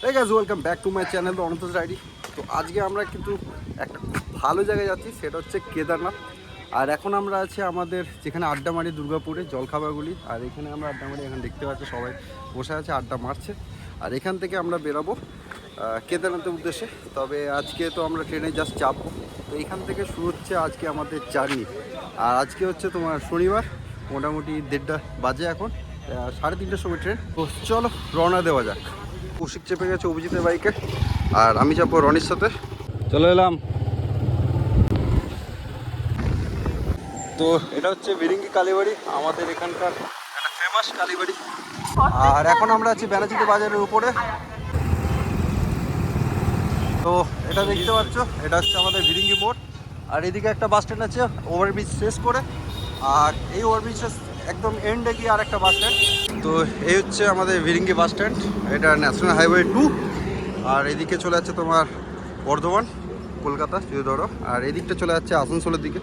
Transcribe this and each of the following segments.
Hey guys, welcome back to my channel The Anantosh Diary। তো আজকে আমরা কিন্তু একটা ভালো জায়গায় যাচ্ছি, সেটা হচ্ছে কেদারনাথ। আর এখন আমরা আছি আমাদের যেখানে আড্ডা মারি দুর্গাপুরে জলখাবারগুলি। আর এখানে আমরা আড্ডা মারি, এখন দেখতে পাচ্ছি সবাই বসে আছে আড্ডা মারছে। আর এখান থেকে আমরা বেরাবো কেদারনাথের উদ্দেশ্যে। তবে আজকে তো আমরা ট্রেনে জাস্ট চাপবো। তো এখান থেকে শুরু হচ্ছে আজকে আমাদের জার্নি। আর আজকে হচ্ছে তোমার শনিবার, মোটামুটি 1:30 বাজে এখন, 3:30টার সময় ট্রেন। তো চলো রওনা দেওয়া যাক। কৌশিক চেপে গেছে অভিজিতের বাইকে, আর আমি যাবো রনির সাথে। চলে এলাম। তো এটা হচ্ছে বিরিঙ্গি কালীবাড়ি, আমাদের এখানকার একটা ফেমাস কালীবাড়ি। আর এখন আমরা আছি ব্যানাচিতে বাজারের উপরে। তো এটা দেখতে পাচ্ছ, এটা হচ্ছে আমাদের বিরিঙ্গি মোড়। আর এদিকে একটা বাস স্ট্যান্ড আছে ওভারব্রিজ শেষ করে, আর এই ওভারব্রিজটা একদম এন্ডে গিয়ে আর একটা বাস স্ট্যান্ড। তো এই হচ্ছে আমাদের বিরিঙ্গি বাস স্ট্যান্ড, এটা ন্যাশনাল হাইওয়ে 2। আর এদিকে চলে যাচ্ছে তোমার বর্ধমান, কলকাতা যদি ধরো। আর এদিকটা চলে যাচ্ছে আসানসোলের দিকে।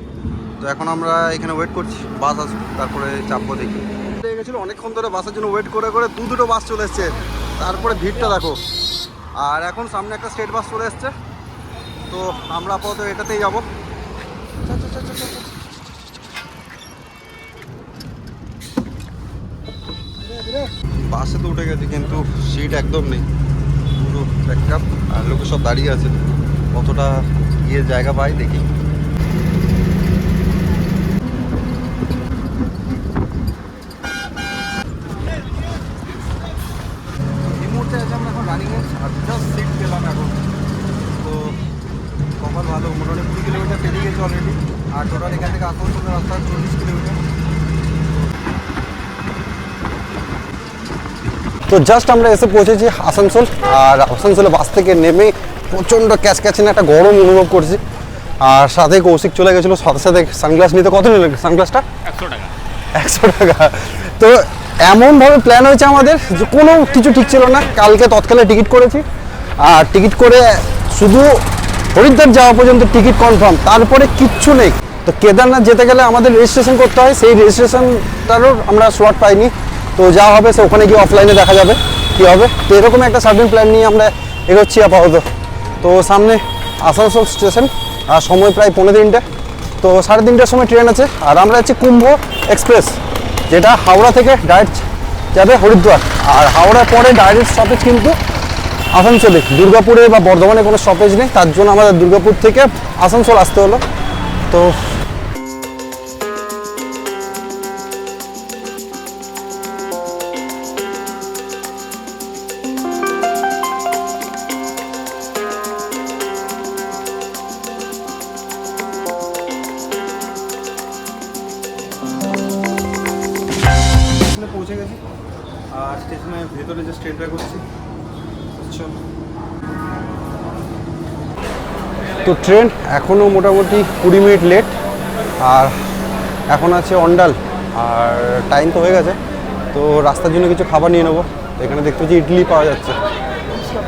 তো এখন আমরা এখানে ওয়েট করছি বাস আসবে, তারপরে চাপবো। দেখি লেগে গেছিলো অনেকক্ষণ ধরে বাসের জন্য ওয়েট করে করে, দুটো বাস চলে এসছে। তারপরে ভিড়টা দেখো। আর এখন সামনে একটা স্টেট বাস চলে এসছে। তো আমরা আপাতত এটাতেই যাবো। বাসে তো উঠে গেছি, কিন্তু সিট একদম নেই, পুরো ব্যাকআপ। আর লোকে সব দাঁড়িয়ে আছে, কতটা গিয়ে জায়গা পাই দেখি। এই মুহূর্তে আছে আমরা এখন রানিংয়ে, আর জাস্ট সিট পেলাম এখন। তো কপাল ভালো, মোটামুটি 20 কিলোমিটার পেরিয়ে গেছে অলরেডি। আর টোটাল এখান থেকে আসানসোলের রাস্তা 40 কিলোমিটার। তো জাস্ট আমরা এসে পৌঁছেছি আসানসোল। আর আসানসোলে বাস থেকে নেমে প্রচণ্ড ক্যাচক্যাচিনে একটা গরম অনুভব করছি। আর সাথে কৌশিক চলে গেছিলো সাথে সাথে সানগ্লাস নিতে। কত নিল সানগ্লাসটা? 100 টাকা। 100 টাকা। তো এমনভাবে প্ল্যান হয়েছে আমাদের যে কোনো কিছু ঠিক ছিল না। কালকে তৎকালে টিকিট করেছি, আর টিকিট করে শুধু হরিদ্বার যাওয়া পর্যন্ত টিকিট কনফার্ম, তারপরে কিচ্ছু নেই। তো কেদারনাথ যেতে গেলে আমাদের রেজিস্ট্রেশন করতে হয়, সেই রেজিস্ট্রেশনটারও আমরা স্লট পাইনি। তো যা হবে সে ওখানে গিয়ে অফলাইনে দেখা যাবে কী হবে। তো এরকম একটা সার্টেন প্ল্যান নিয়ে আমরা এগোচ্ছি আপাতত। তো সামনে আসানসোল স্টেশন, আর সময় প্রায় 3:45। তো 3:30টার সময় ট্রেন আছে। আর আমরা যাচ্ছি কুম্ভ এক্সপ্রেস, যেটা হাওড়া থেকে ডাইরেক্ট যাবে হরিদ্বার। আর হাওড়ার পরে ডাইরেক্ট স্টপেজ কিন্তু আসানসোলে, দুর্গাপুরে বা বর্ধমানে কোনো স্টপেজ নেই। তার জন্য আমাদের দুর্গাপুর থেকে আসানসোল আসতে হলো। তো পৌঁছে গেছি। আর স্টেশনের ভেতরে যে ট্রেনটা করছি। তো ট্রেন এখনও মোটামুটি 20 মিনিট লেট। আর এখন আছে অন্ডাল, আর টাইম তো হয়ে গেছে। তো রাস্তার জন্য কিছু খাবার নিয়ে নেবো। এখানে দেখতে পাচ্ছি ইডলি পাওয়া যাচ্ছে।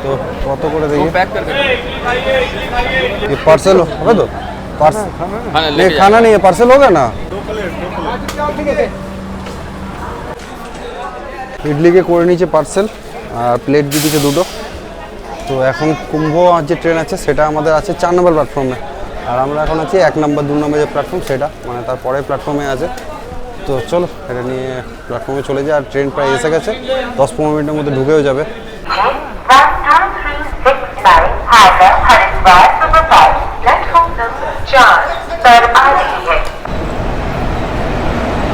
তো কত করে দেখি? পার্সেল হবে তো? খানা নেই, পার্সেল होगा ना? ইডলিকে করে নিয়েছে পার্সেল, আর প্লেট দিয়ে দিচ্ছে 2টো। তো এখন কুম্ভ যে ট্রেন আছে সেটা আমাদের আছে 4 নম্বর প্ল্যাটফর্মে। আর আমরা এখন আছি 1 নম্বর 2 নম্বর যে প্ল্যাটফর্ম, সেটা মানে তারপরে প্ল্যাটফর্মে আছে। তো চলো এটা নিয়ে প্ল্যাটফর্মে চলে যায়। আর ট্রেন প্রায় এসে গেছে, 10-15 মিনিটের মধ্যে ঢুকেও যাবে।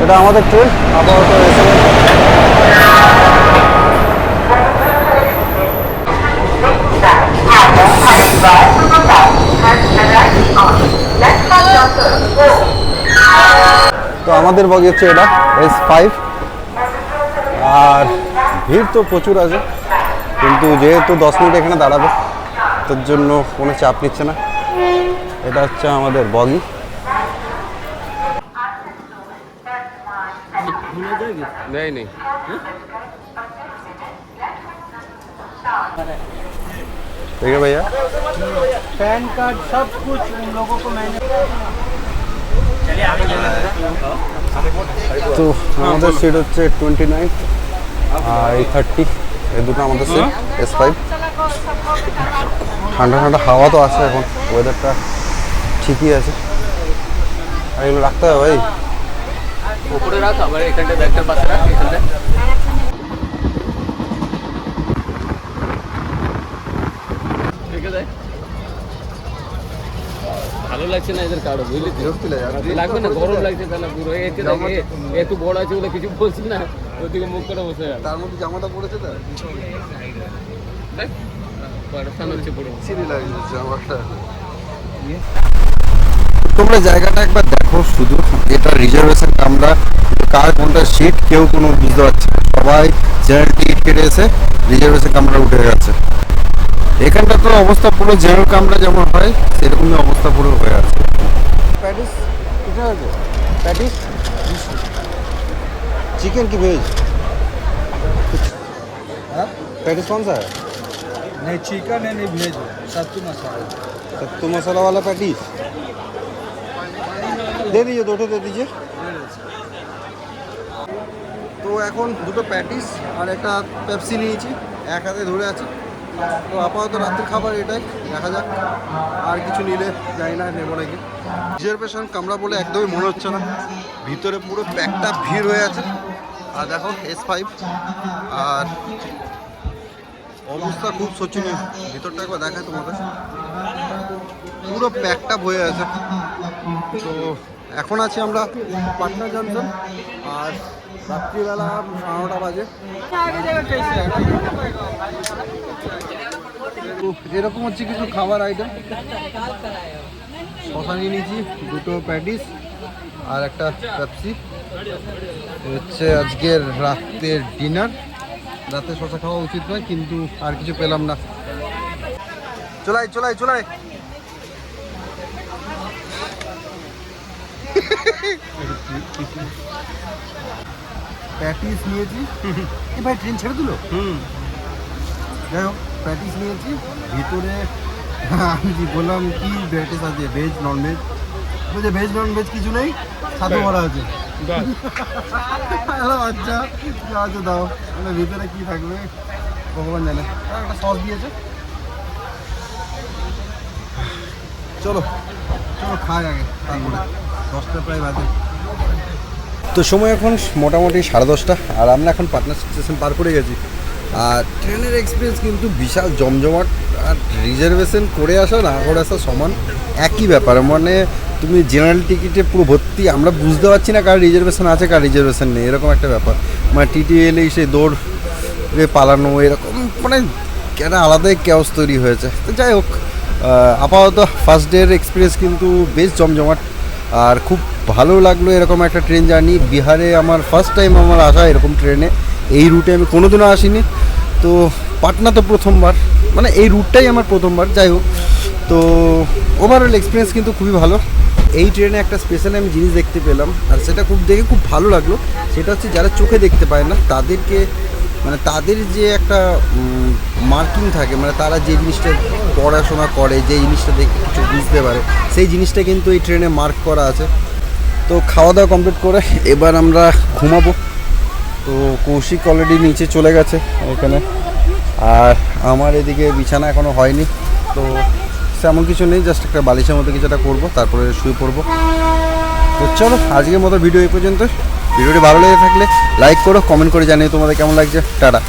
এটা আমাদের ট্রেন আপাতত এসে গেছে। তো আমাদের বগি হচ্ছে এটা S5। আর ভিড় তো প্রচুর আছে, কিন্তু যেহেতু 10 মিনিট এখানে দাঁড়াবে, তার জন্য কোনো চাপ নিচ্ছে না। এটা হচ্ছে আমাদের বগি। नहीं नहीं ठीक है भैया। पैन कार्ड सब कुछ उन लोगों को मैंने चलिए आगे তো আমাদের সিট হচ্ছে 29 আর এই 30, এই দুটো আমাদের সিট S5। ঠান্ডা ঠান্ডা হাওয়া তো আসছে এখন, ওয়েদারটা ঠিকই আছে। আর এগুলো রাখতে হবে ভাই। উপরে রাখ, আবার এখানটা ব্যাগটার পাশে রাখ, এখানটা। রেখে দেয়। ভালো লাগছে না এদের কারো, বুঝলি তো? বিরক্তি লাগবে না, গরম লাগছে তাহলে পুরো। এতে দেখে একটু বড় আছে বলে কিছু বলছি না, ওদিকে মুখ করে বসে গেল। তার মধ্যে জামাটা পড়েছে তো দেখ পড়াশোনা হচ্ছে পুরো। সিরি লাগছে জামাটা। তোমরা জায়গাটা একবার দেখো শুধু, এটা রিজার্ভেশন কামরা, কার কোনটা সিট কেউ কোনো বুঝতে পারছে না, সবাই জেনারেল টিকিট কেটে এসে রিজার্ভেশন কামরা উঠে গেছে। এখানটা তো অবস্থা পুরো জেনারেল কামরা যেমন হয় সেরকমই অবস্থা পুরো হয়ে আছে। প্যাটিস কোথায় আছে? প্যাটিস चिकन की वेज? पैटिस कौन सा है? नहीं चिकन है नहीं वेज, सत्तू मसाला। सत्तू मसाला वाला पैटिस दे दीजिए, दो दे दीजिए। তো এখন দুটো প্যাটিস আর একটা পেপসি নিয়েছি, এক হাতে ধরে আছি। তো আপাতত রাত্রির খাবার এটাই, দেখা যাক আর কিছু নিলে যাই না নেবো নাকি। রিজার্ভেশন কামরা বলে একদমই মনে হচ্ছে না, ভিতরে পুরো প্যাকটা ভিড় হয়ে আছে। আর দেখো S5 আর অবস্থা খুব শোচনীয়। ভিতরটা একবার দেখায় তোমাদের, পুরো প্যাকটা হয়ে আছে। তো এখন আছি আমরা পাটনা জংশন, আর রাত্রিবেলা 9:30 বাজে। তো এরকম হচ্ছে কিছু খাবার আইটেম। শশা নিয়ে নিয়েছি, দুটো প্যাটিস আর একটা পেপসি। হচ্ছে আজকের রাতের ডিনার। রাতে শশা খাওয়া উচিত নয়, কিন্তু আর কিছু পেলাম না। চলাই চলাই চলাই। প্যাটিস নিয়েছি, এ ভাই ট্রেন ছেড়ে দিল। যাই হোক প্যাটিস নিয়েছি, ভিতরে আমি কি বললাম কি প্যাটিস আছে, ভেজ নন ভেজ? বলছে ভেজ নন ভেজ কিছু নেই, ছাতু ভরা আছে। আচ্ছা আচ্ছা দাও, মানে ভিতরে কি থাকবে ভগবান জানে। একটা সস দিয়েছে, চলো চলো খাই আগে, তারপরে 10টা প্রায় বাজে। তো সময় এখন মোটামুটি 10:30, আর আমরা এখন পাটনা স্টেশন পার করে গেছি। আর ট্রেনের এক্সপিরিয়েন্স কিন্তু বিশাল জমজমাট। আর রিজার্ভেশন করে আসা না করে আসা সমান একই ব্যাপার, মানে তুমি জেনারেল টিকিটে পুরো ভর্তি, আমরা বুঝতে পারছি না কার রিজার্ভেশন আছে কার রিজার্ভেশন নেই, এরকম একটা ব্যাপার। মানে টিটি এলেই সে দৌড় পালানো, এরকম মানে একটা আলাদাই ক্যাওস তৈরি হয়েছে। তো যাই হোক, আপাতত ফার্স্ট ডের এক্সপিরিয়েন্স কিন্তু বেশ জমজমাট, আর খুব ভালো লাগলো এরকম একটা ট্রেন জার্নি। বিহারে আমার ফার্স্ট টাইম আমার আসা এরকম ট্রেনে, এই রুটে আমি কোনোদিনও আসিনি। তো পাটনা তো প্রথমবার, মানে এই রুটটাই আমার প্রথমবার। যাই হোক, তো ওভারঅল এক্সপিরিয়েন্স কিন্তু খুবই ভালো। এই ট্রেনে একটা স্পেশাল আমি জিনিস দেখতে পেলাম, আর সেটা খুব দেখে খুব ভালো লাগলো। সেটা হচ্ছে যারা চোখে দেখতে পায় না তাদেরকে, মানে তাদের যে একটা মার্কিং থাকে, মানে তারা যে জিনিসটা পড়াশোনা করে, যে জিনিসটা দেখে কিছু বুঝতে পারে, সেই জিনিসটা কিন্তু এই ট্রেনে মার্ক করা আছে। তো খাওয়া দাওয়া কমপ্লিট করে এবার আমরা ঘুমাবো। তো কৌশিক অলরেডি নিচে চলে গেছে এখানে, আর আমার এদিকে বিছানা এখনও হয়নি। তো তেমন কিছু নেই, জাস্ট একটা বালিশের মতো কিছুটা করবো, তারপরে শুয়ে পড়বো। তো চলো আজকের মতো ভিডিও এই পর্যন্ত। ভিডিওটি ভালো লেগে থাকলে লাইক করো, কমেন্ট করে জানিয়ে তোমাদের কেমন লাগছে। টাটা।